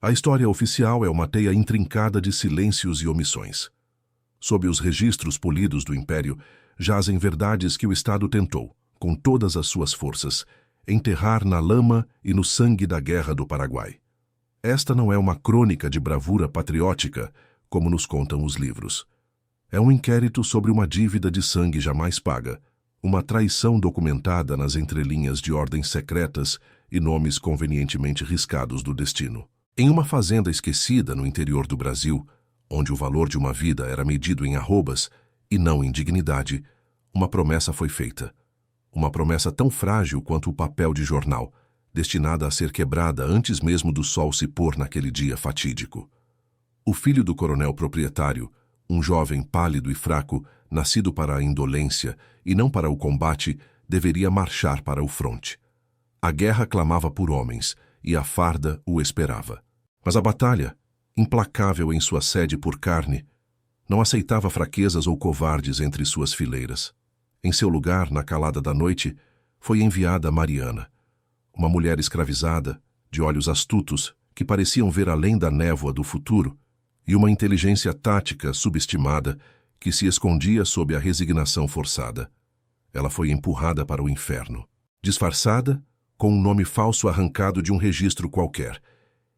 A história oficial é uma teia intrincada de silêncios e omissões. Sob os registros polidos do Império, jazem verdades que o Estado tentou, com todas as suas forças, enterrar na lama e no sangue da Guerra do Paraguai. Esta não é uma crônica de bravura patriótica, como nos contam os livros. É um inquérito sobre uma dívida de sangue jamais paga, uma traição documentada nas entrelinhas de ordens secretas e nomes convenientemente riscados do destino. Em uma fazenda esquecida no interior do Brasil, onde o valor de uma vida era medido em arrobas e não em dignidade, uma promessa foi feita. Uma promessa tão frágil quanto o papel de jornal, destinada a ser quebrada antes mesmo do sol se pôr naquele dia fatídico. O filho do coronel proprietário, um jovem pálido e fraco, nascido para a indolência e não para o combate, deveria marchar para o fronte. A guerra clamava por homens, e a farda o esperava. Mas a batalha, implacável em sua sede por carne, não aceitava fraquezas ou covardes entre suas fileiras. Em seu lugar, na calada da noite, foi enviada Mariana, uma mulher escravizada, de olhos astutos, que pareciam ver além da névoa do futuro, e uma inteligência tática subestimada que se escondia sob a resignação forçada. Ela foi empurrada para o inferno, disfarçada, com um nome falso arrancado de um registro qualquer,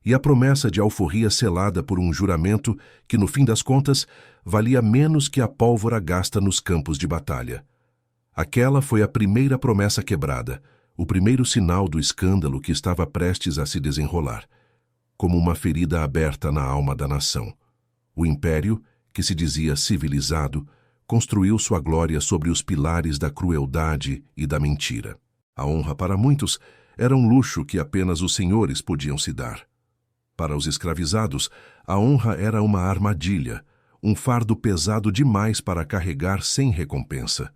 e a promessa de alforria selada por um juramento que, no fim das contas, valia menos que a pólvora gasta nos campos de batalha. Aquela foi a primeira promessa quebrada, o primeiro sinal do escândalo que estava prestes a se desenrolar, como uma ferida aberta na alma da nação. O império, que se dizia civilizado, construiu sua glória sobre os pilares da crueldade e da mentira. A honra para muitos era um luxo que apenas os senhores podiam se dar. Para os escravizados, a honra era uma armadilha, um fardo pesado demais para carregar sem recompensa.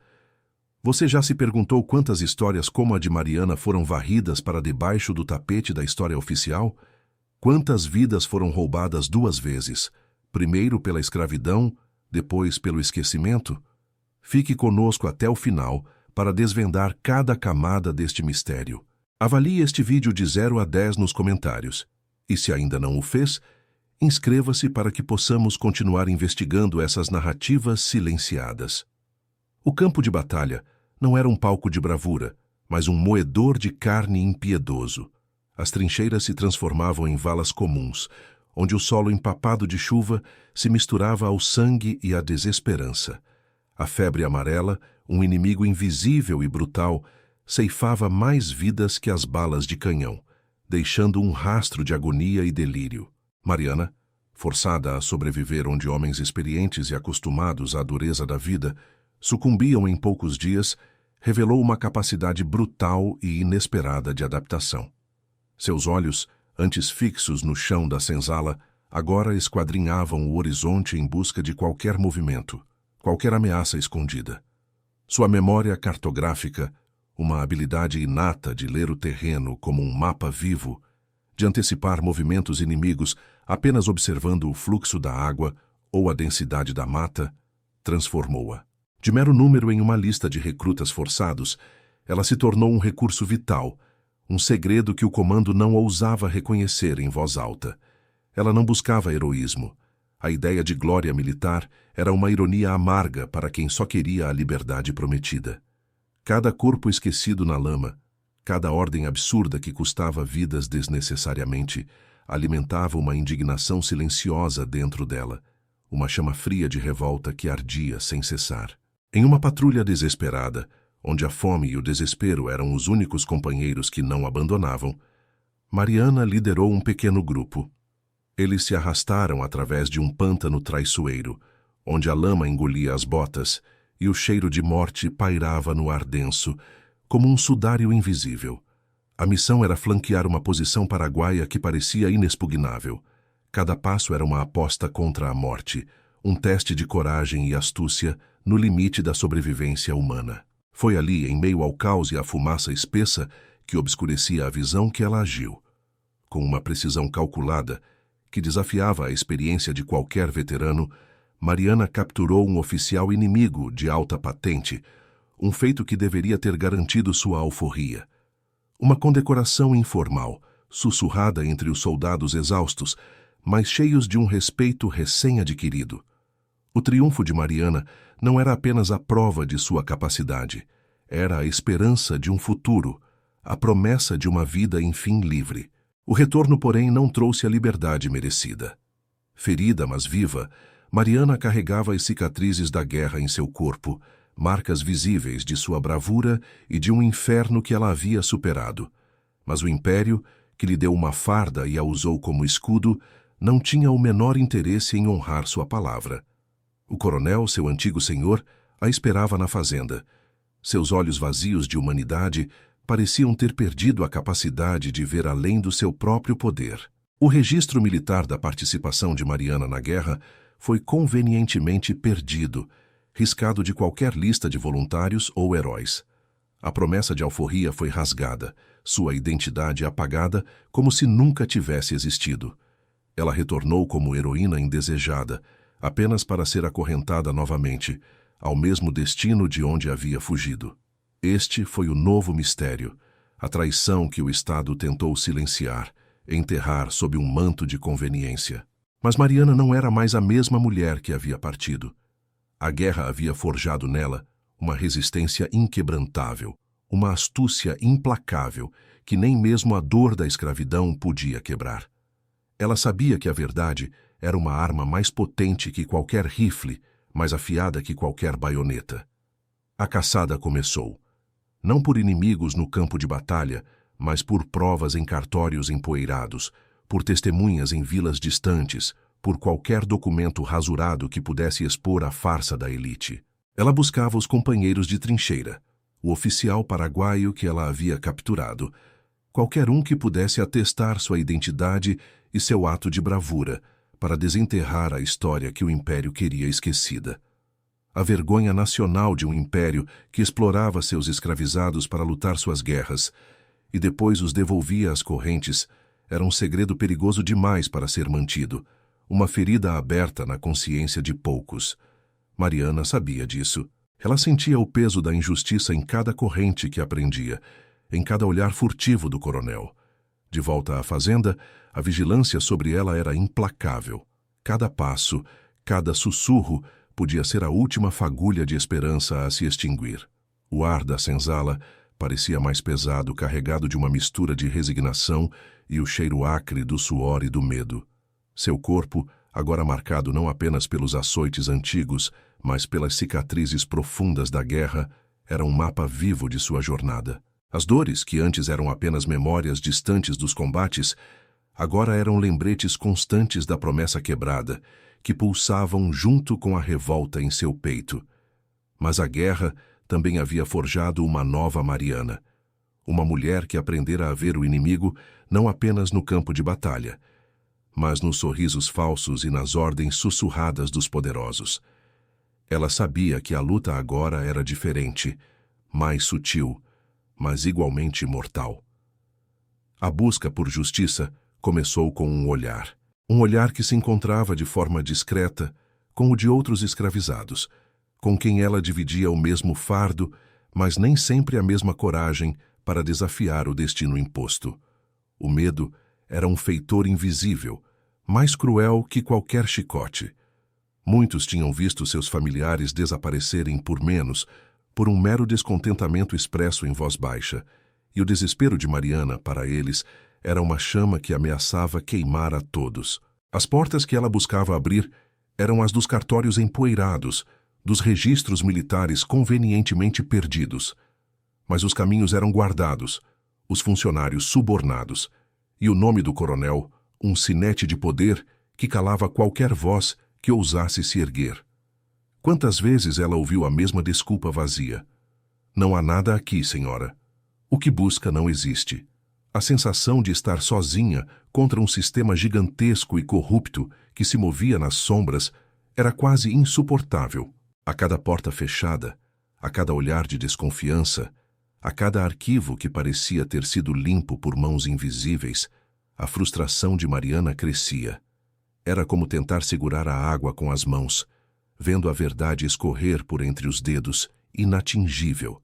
Você já se perguntou quantas histórias como a de Mariana foram varridas para debaixo do tapete da história oficial? Quantas vidas foram roubadas duas vezes, primeiro pela escravidão, depois pelo esquecimento? Fique conosco até o final para desvendar cada camada deste mistério. Avalie este vídeo de 0 a 10 nos comentários. E se ainda não o fez, inscreva-se para que possamos continuar investigando essas narrativas silenciadas. O campo de batalha não era um palco de bravura, mas um moedor de carne impiedoso. As trincheiras se transformavam em valas comuns, onde o solo empapado de chuva se misturava ao sangue e à desesperança. A febre amarela, um inimigo invisível e brutal, ceifava mais vidas que as balas de canhão, deixando um rastro de agonia e delírio. Mariana, forçada a sobreviver onde homens experientes e acostumados à dureza da vida sucumbiam em poucos dias, revelou uma capacidade brutal e inesperada de adaptação. Seus olhos, antes fixos no chão da senzala, agora esquadrinhavam o horizonte em busca de qualquer movimento, qualquer ameaça escondida. Sua memória cartográfica, uma habilidade inata de ler o terreno como um mapa vivo, de antecipar movimentos inimigos apenas observando o fluxo da água ou a densidade da mata, transformou-a. De mero número em uma lista de recrutas forçados, ela se tornou um recurso vital, um segredo que o comando não ousava reconhecer em voz alta. Ela não buscava heroísmo. A ideia de glória militar era uma ironia amarga para quem só queria a liberdade prometida. Cada corpo esquecido na lama, cada ordem absurda que custava vidas desnecessariamente, alimentava uma indignação silenciosa dentro dela, uma chama fria de revolta que ardia sem cessar. Em uma patrulha desesperada, onde a fome e o desespero eram os únicos companheiros que não abandonavam, Mariana liderou um pequeno grupo. Eles se arrastaram através de um pântano traiçoeiro, onde a lama engolia as botas e o cheiro de morte pairava no ar denso, como um sudário invisível. A missão era flanquear uma posição paraguaia que parecia inexpugnável. Cada passo era uma aposta contra a morte, um teste de coragem e astúcia no limite da sobrevivência humana. Foi ali, em meio ao caos e à fumaça espessa que obscurecia a visão, que ela agiu. Com uma precisão calculada, que desafiava a experiência de qualquer veterano, Mariana capturou um oficial inimigo de alta patente, um feito que deveria ter garantido sua alforria. Uma condecoração informal, sussurrada entre os soldados exaustos, mas cheios de um respeito recém-adquirido. O triunfo de Mariana não era apenas a prova de sua capacidade, era a esperança de um futuro, a promessa de uma vida enfim livre. O retorno, porém, não trouxe a liberdade merecida. Ferida, mas viva, Mariana carregava as cicatrizes da guerra em seu corpo, marcas visíveis de sua bravura e de um inferno que ela havia superado. Mas o império, que lhe deu uma farda e a usou como escudo, não tinha o menor interesse em honrar sua palavra. O coronel, seu antigo senhor, a esperava na fazenda. Seus olhos vazios de humanidade pareciam ter perdido a capacidade de ver além do seu próprio poder. O registro militar da participação de Mariana na guerra foi convenientemente perdido, riscado de qualquer lista de voluntários ou heróis. A promessa de alforria foi rasgada, sua identidade apagada como se nunca tivesse existido. Ela retornou como heroína indesejada, apenas para ser acorrentada novamente, ao mesmo destino de onde havia fugido. Este foi o novo mistério, a traição que o Estado tentou silenciar, enterrar sob um manto de conveniência. Mas Mariana não era mais a mesma mulher que havia partido. A guerra havia forjado nela uma resistência inquebrantável, uma astúcia implacável que nem mesmo a dor da escravidão podia quebrar. Ela sabia que a verdade era uma arma mais potente que qualquer rifle, mais afiada que qualquer baioneta. A caçada começou. Não por inimigos no campo de batalha, mas por provas em cartórios empoeirados, por testemunhas em vilas distantes, por qualquer documento rasurado que pudesse expor a farsa da elite. Ela buscava os companheiros de trincheira, o oficial paraguaio que ela havia capturado, qualquer um que pudesse atestar sua identidade e seu ato de bravura, para desenterrar a história que o império queria esquecida. A vergonha nacional de um império que explorava seus escravizados para lutar suas guerras e depois os devolvia às correntes era um segredo perigoso demais para ser mantido, uma ferida aberta na consciência de poucos. Mariana sabia disso. Ela sentia o peso da injustiça em cada corrente que aprendia, em cada olhar furtivo do coronel. De volta à fazenda, a vigilância sobre ela era implacável. Cada passo, cada sussurro podia ser a última fagulha de esperança a se extinguir. O ar da senzala parecia mais pesado, carregado de uma mistura de resignação e o cheiro acre do suor e do medo. Seu corpo, agora marcado não apenas pelos açoites antigos, mas pelas cicatrizes profundas da guerra, era um mapa vivo de sua jornada. As dores, que antes eram apenas memórias distantes dos combates, agora eram lembretes constantes da promessa quebrada, que pulsavam junto com a revolta em seu peito. Mas a guerra também havia forjado uma nova Mariana, uma mulher que aprendera a ver o inimigo não apenas no campo de batalha, mas nos sorrisos falsos e nas ordens sussurradas dos poderosos. Ela sabia que a luta agora era diferente, mais sutil, mas igualmente mortal. A busca por justiça começou com um olhar que se encontrava de forma discreta com o de outros escravizados, com quem ela dividia o mesmo fardo, mas nem sempre a mesma coragem para desafiar o destino imposto. O medo era um feitor invisível, mais cruel que qualquer chicote. Muitos tinham visto seus familiares desaparecerem por menos, por um mero descontentamento expresso em voz baixa, e o desespero de Mariana, para eles, era uma chama que ameaçava queimar a todos. As portas que ela buscava abrir eram as dos cartórios empoeirados, dos registros militares convenientemente perdidos. Mas os caminhos eram guardados, os funcionários subornados, e o nome do coronel, um sinete de poder que calava qualquer voz que ousasse se erguer. Quantas vezes ela ouviu a mesma desculpa vazia? Não há nada aqui, senhora. O que busca não existe. A sensação de estar sozinha contra um sistema gigantesco e corrupto que se movia nas sombras era quase insuportável. A cada porta fechada, a cada olhar de desconfiança, a cada arquivo que parecia ter sido limpo por mãos invisíveis, a frustração de Mariana crescia. Era como tentar segurar a água com as mãos, vendo a verdade escorrer por entre os dedos, inatingível.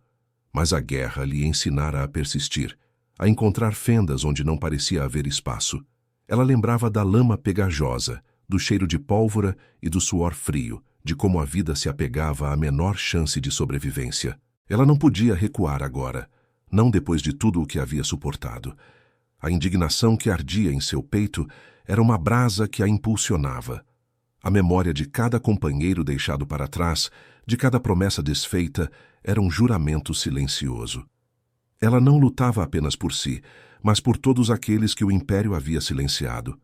Mas a guerra lhe ensinara a persistir, a encontrar fendas onde não parecia haver espaço. Ela lembrava da lama pegajosa, do cheiro de pólvora e do suor frio, de como a vida se apegava à menor chance de sobrevivência. Ela não podia recuar agora, não depois de tudo o que havia suportado. A indignação que ardia em seu peito era uma brasa que a impulsionava. A memória de cada companheiro deixado para trás, de cada promessa desfeita, era um juramento silencioso. Ela não lutava apenas por si, mas por todos aqueles que o Império havia silenciado.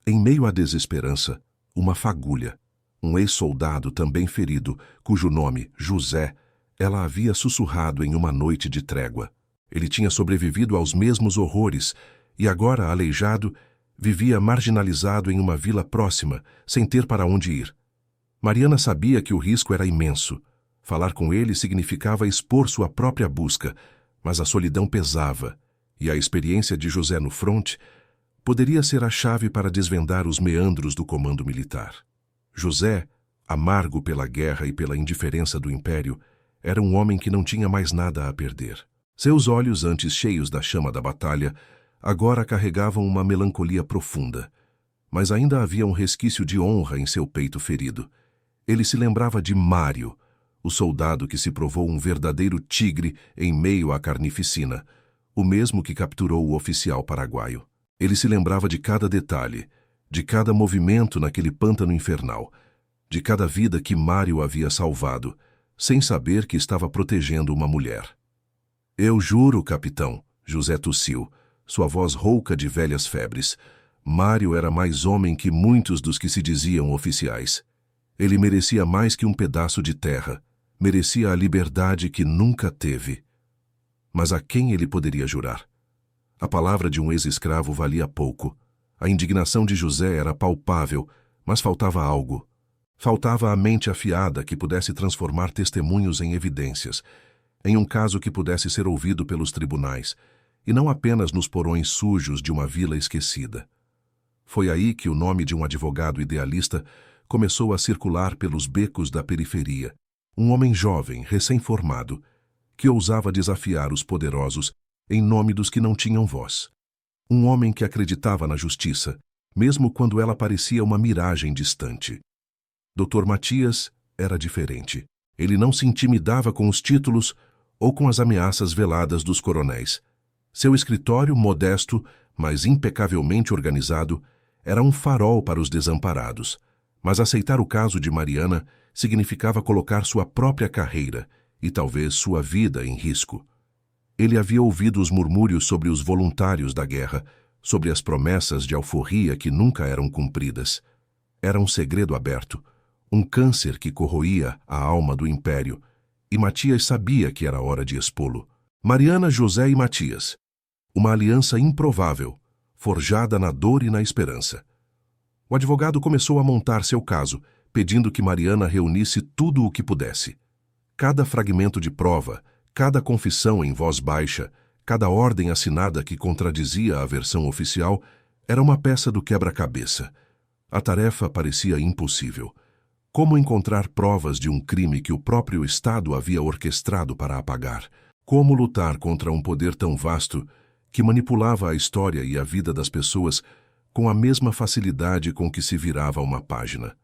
Em meio à desesperança, uma fagulha, um ex-soldado também ferido, cujo nome, José, ela havia sussurrado em uma noite de trégua. Ele tinha sobrevivido aos mesmos horrores e agora, aleijado, vivia marginalizado em uma vila próxima, sem ter para onde ir. Mariana sabia que o risco era imenso. Falar com ele significava expor sua própria busca, mas a solidão pesava, e a experiência de José no fronte poderia ser a chave para desvendar os meandros do comando militar. José, amargo pela guerra e pela indiferença do Império, era um homem que não tinha mais nada a perder. Seus olhos, antes cheios da chama da batalha, agora carregavam uma melancolia profunda, mas ainda havia um resquício de honra em seu peito ferido. Ele se lembrava de Mário, o soldado que se provou um verdadeiro tigre em meio à carnificina, o mesmo que capturou o oficial paraguaio. Ele se lembrava de cada detalhe, de cada movimento naquele pântano infernal, de cada vida que Mário havia salvado, sem saber que estava protegendo uma mulher. Eu juro, capitão, José tossiu, sua voz rouca de velhas febres. Mário era mais homem que muitos dos que se diziam oficiais. Ele merecia mais que um pedaço de terra, merecia a liberdade que nunca teve. Mas a quem ele poderia jurar? A palavra de um ex-escravo valia pouco. A indignação de José era palpável, mas faltava algo. Faltava a mente afiada que pudesse transformar testemunhos em evidências, em um caso que pudesse ser ouvido pelos tribunais, e não apenas nos porões sujos de uma vila esquecida. Foi aí que o nome de um advogado idealista começou a circular pelos becos da periferia, um homem jovem, recém-formado, que ousava desafiar os poderosos em nome dos que não tinham voz. Um homem que acreditava na justiça, mesmo quando ela parecia uma miragem distante. Dr. Matias era diferente. Ele não se intimidava com os títulos ou com as ameaças veladas dos coronéis. Seu escritório, modesto, mas impecavelmente organizado, era um farol para os desamparados. Mas aceitar o caso de Mariana significava colocar sua própria carreira e talvez sua vida em risco. Ele havia ouvido os murmúrios sobre os voluntários da guerra, sobre as promessas de alforria que nunca eram cumpridas. Era um segredo aberto, um câncer que corroía a alma do Império, e Matias sabia que era hora de expô-lo. Mariana, José e Matias. Uma aliança improvável, forjada na dor e na esperança. O advogado começou a montar seu caso, pedindo que Mariana reunisse tudo o que pudesse. Cada fragmento de prova, cada confissão em voz baixa, cada ordem assinada que contradizia a versão oficial, era uma peça do quebra-cabeça. A tarefa parecia impossível. Como encontrar provas de um crime que o próprio Estado havia orquestrado para apagar? Como lutar contra um poder tão vasto que manipulava a história e a vida das pessoas com a mesma facilidade com que se virava uma página?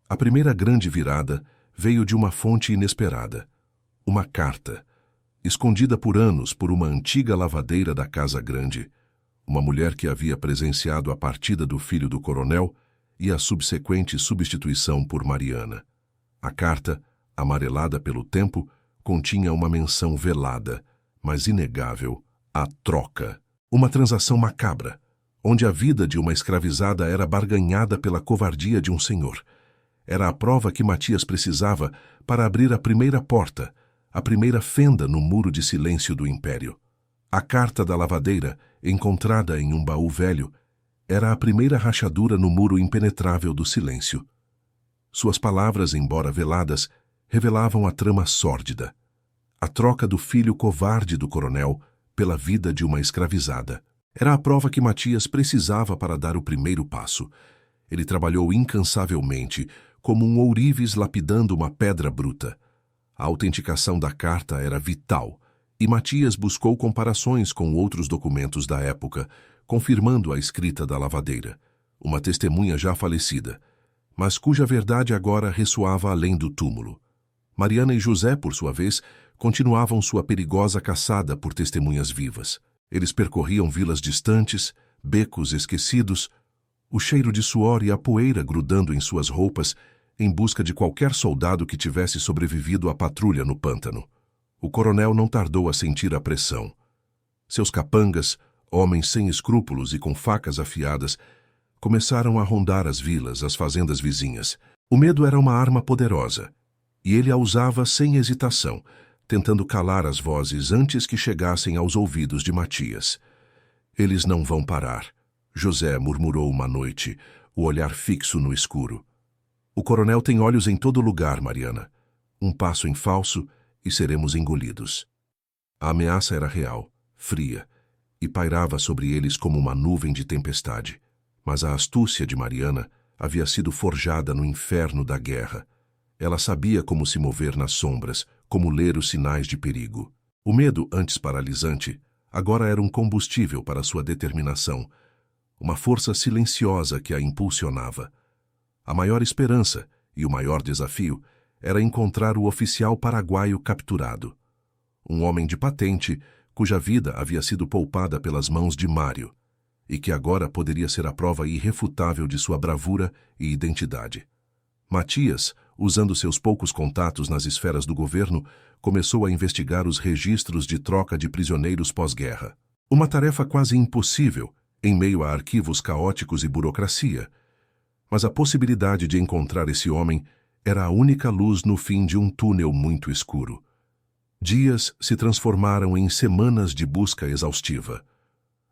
A primeira grande virada veio de uma fonte inesperada. Uma carta, escondida por anos por uma antiga lavadeira da Casa Grande, uma mulher que havia presenciado a partida do filho do coronel e a subsequente substituição por Mariana. A carta, amarelada pelo tempo, continha uma menção velada, mas inegável, à troca. Uma transação macabra, onde a vida de uma escravizada era barganhada pela covardia de um senhor. Era a prova que Matias precisava para abrir a primeira porta, a primeira fenda no muro de silêncio do Império. A carta da lavadeira, encontrada em um baú velho, era a primeira rachadura no muro impenetrável do silêncio. Suas palavras, embora veladas, revelavam a trama sórdida. A troca do filho covarde do coronel pela vida de uma escravizada. Era a prova que Matias precisava para dar o primeiro passo. Ele trabalhou incansavelmente, como um ourives lapidando uma pedra bruta. A autenticação da carta era vital, E Matias buscou comparações com outros documentos da época, confirmando a escrita da lavadeira, uma testemunha já falecida, mas cuja verdade agora ressoava além do túmulo. Mariana e José, por sua vez, continuavam sua perigosa caçada por testemunhas vivas. Eles percorriam vilas distantes, becos esquecidos, o cheiro de suor e a poeira grudando em suas roupas, em busca de qualquer soldado que tivesse sobrevivido à patrulha no pântano. O coronel não tardou a sentir a pressão. Seus capangas, homens sem escrúpulos e com facas afiadas, começaram a rondar as vilas, as fazendas vizinhas. O medo era uma arma poderosa, e ele a usava sem hesitação, tentando calar as vozes antes que chegassem aos ouvidos de Matias. Eles não vão parar, José murmurou uma noite, o olhar fixo no escuro. O coronel tem olhos em todo lugar, Mariana. Um passo em falso e seremos engolidos. A ameaça era real, fria, e pairava sobre eles como uma nuvem de tempestade. Mas a astúcia de Mariana havia sido forjada no inferno da guerra. Ela sabia como se mover nas sombras, como ler os sinais de perigo. O medo, antes paralisante, agora era um combustível para sua determinação, uma força silenciosa que a impulsionava. A maior esperança e o maior desafio era encontrar o oficial paraguaio capturado. Um homem de patente, cuja vida havia sido poupada pelas mãos de Mário, e que agora poderia ser a prova irrefutável de sua bravura e identidade. Matias, usando seus poucos contatos nas esferas do governo, começou a investigar os registros de troca de prisioneiros pós-guerra. Uma tarefa quase impossível, em meio a arquivos caóticos e burocracia. Mas a possibilidade de encontrar esse homem era a única luz no fim de um túnel muito escuro. Dias se transformaram em semanas de busca exaustiva.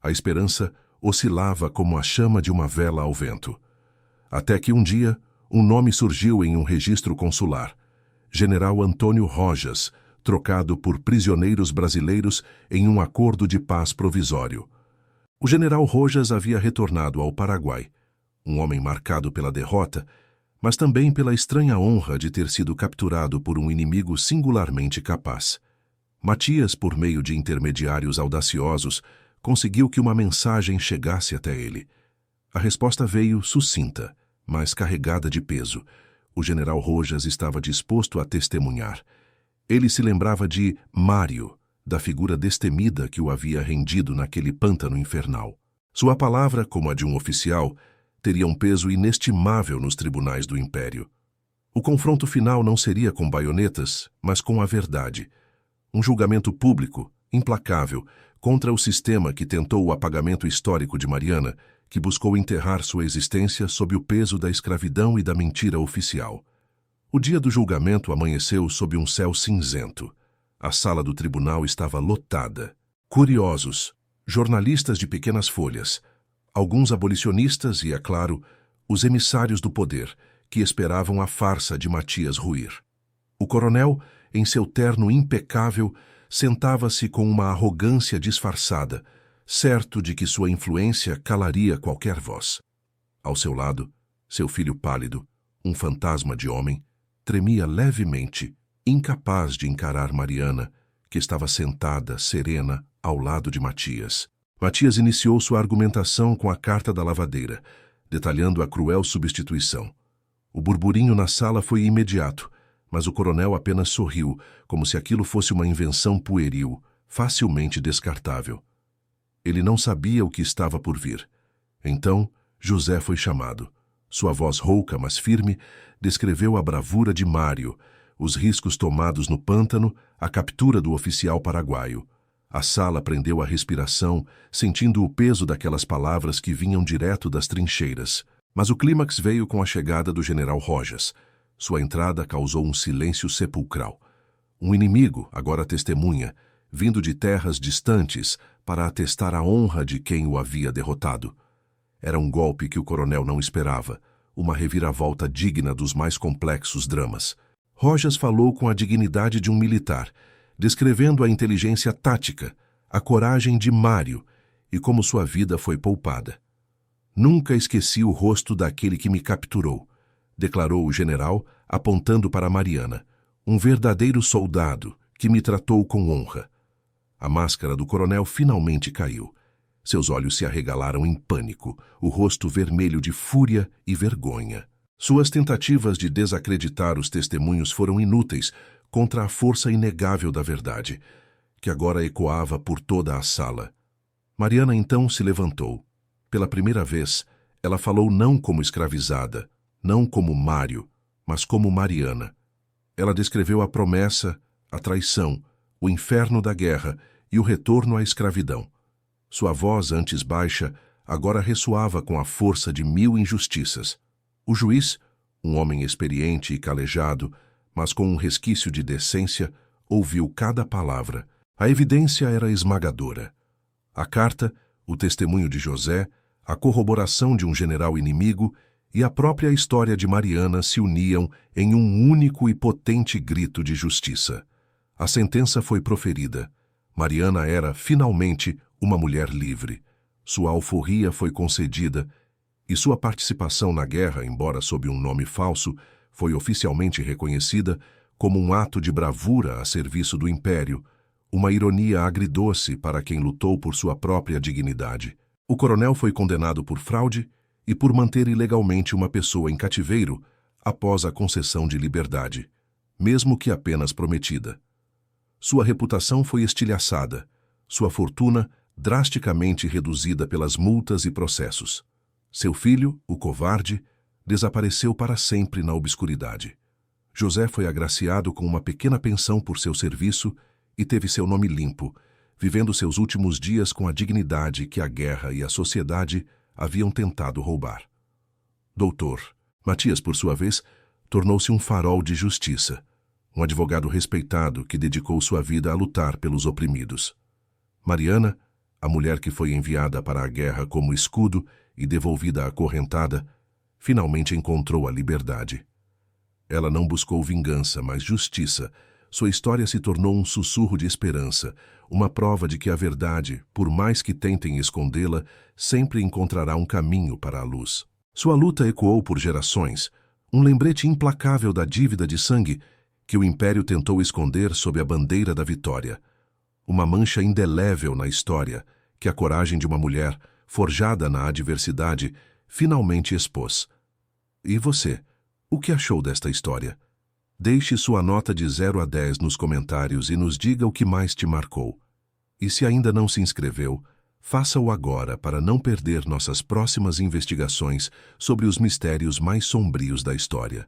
A esperança oscilava como a chama de uma vela ao vento. Até que um dia, um nome surgiu em um registro consular. General Antônio Rojas, trocado por prisioneiros brasileiros em um acordo de paz provisório. O general Rojas havia retornado ao Paraguai, um homem marcado pela derrota, mas também pela estranha honra de ter sido capturado por um inimigo singularmente capaz. Matias, por meio de intermediários audaciosos, conseguiu que uma mensagem chegasse até ele. A resposta veio sucinta, mas carregada de peso. O general Rojas estava disposto a testemunhar. Ele se lembrava de Mário, da figura destemida que o havia rendido naquele pântano infernal. Sua palavra, como a de um oficial, teria um peso inestimável nos tribunais do Império. O confronto final não seria com baionetas, mas com a verdade. Um julgamento público, implacável, contra o sistema que tentou o apagamento histórico de Mariana, que buscou enterrar sua existência sob o peso da escravidão e da mentira oficial. O dia do julgamento amanheceu sob um céu cinzento. A sala do tribunal estava lotada. Curiosos, jornalistas de pequenas folhas, alguns abolicionistas e, é claro, os emissários do poder, que esperavam a farsa de Matias ruir. O coronel, em seu terno impecável, sentava-se com uma arrogância disfarçada, certo de que sua influência calaria qualquer voz. Ao seu lado, seu filho pálido, um fantasma de homem, tremia levemente, incapaz de encarar Mariana, que estava sentada, serena, ao lado de Matias. Matias iniciou sua argumentação com a carta da lavadeira, detalhando a cruel substituição. O burburinho na sala foi imediato, mas o coronel apenas sorriu, como se aquilo fosse uma invenção pueril, facilmente descartável. Ele não sabia o que estava por vir. Então, José foi chamado. Sua voz rouca, mas firme, descreveu a bravura de Mário, os riscos tomados no pântano, a captura do oficial paraguaio. A sala prendeu a respiração, sentindo o peso daquelas palavras que vinham direto das trincheiras. Mas o clímax veio com a chegada do general Rojas. Sua entrada causou um silêncio sepulcral. Um inimigo, agora testemunha, vindo de terras distantes para atestar a honra de quem o havia derrotado. Era um golpe que o coronel não esperava, uma reviravolta digna dos mais complexos dramas. Rojas falou com a dignidade de um militar, descrevendo a inteligência tática, a coragem de Mário e como sua vida foi poupada. Nunca esqueci o rosto daquele que me capturou, declarou o general, apontando para Mariana, um verdadeiro soldado que me tratou com honra. A máscara do coronel finalmente caiu. Seus olhos se arregalaram em pânico, o rosto vermelho de fúria e vergonha. Suas tentativas de desacreditar os testemunhos foram inúteis contra a força inegável da verdade, que agora ecoava por toda a sala. Mariana então se levantou. Pela primeira vez, ela falou não como escravizada, não como Mário, mas como Mariana. Ela descreveu a promessa, a traição, o inferno da guerra e o retorno à escravidão. Sua voz, antes baixa, agora ressoava com a força de 1000 injustiças. O juiz, um homem experiente e calejado, mas com um resquício de decência, ouviu cada palavra. A evidência era esmagadora. A carta, o testemunho de José, a corroboração de um general inimigo e a própria história de Mariana se uniam em um único e potente grito de justiça. A sentença foi proferida. Mariana era, finalmente, uma mulher livre. Sua alforria foi concedida e sua participação na guerra, embora sob um nome falso, foi oficialmente reconhecida como um ato de bravura a serviço do Império, uma ironia agridoce para quem lutou por sua própria dignidade. O coronel foi condenado por fraude e por manter ilegalmente uma pessoa em cativeiro após a concessão de liberdade, mesmo que apenas prometida. Sua reputação foi estilhaçada, sua fortuna drasticamente reduzida pelas multas e processos. Seu filho, o covarde, desapareceu para sempre na obscuridade. José foi agraciado com uma pequena pensão por seu serviço e teve seu nome limpo, vivendo seus últimos dias com a dignidade que a guerra e a sociedade haviam tentado roubar. Doutor Matias, por sua vez, tornou-se um farol de justiça, um advogado respeitado que dedicou sua vida a lutar pelos oprimidos. Mariana, a mulher que foi enviada para a guerra como escudo e devolvida acorrentada, finalmente encontrou a liberdade. Ela não buscou vingança, mas justiça. Sua história se tornou um sussurro de esperança, uma prova de que a verdade, por mais que tentem escondê-la, sempre encontrará um caminho para a luz. Sua luta ecoou por gerações, um lembrete implacável da dívida de sangue que o Império tentou esconder sob a bandeira da vitória. Uma mancha indelével na história que a coragem de uma mulher, forjada na adversidade, finalmente expôs. E você, o que achou desta história? Deixe sua nota de 0 a 10 nos comentários e nos diga o que mais te marcou. E se ainda não se inscreveu, faça-o agora para não perder nossas próximas investigações sobre os mistérios mais sombrios da história.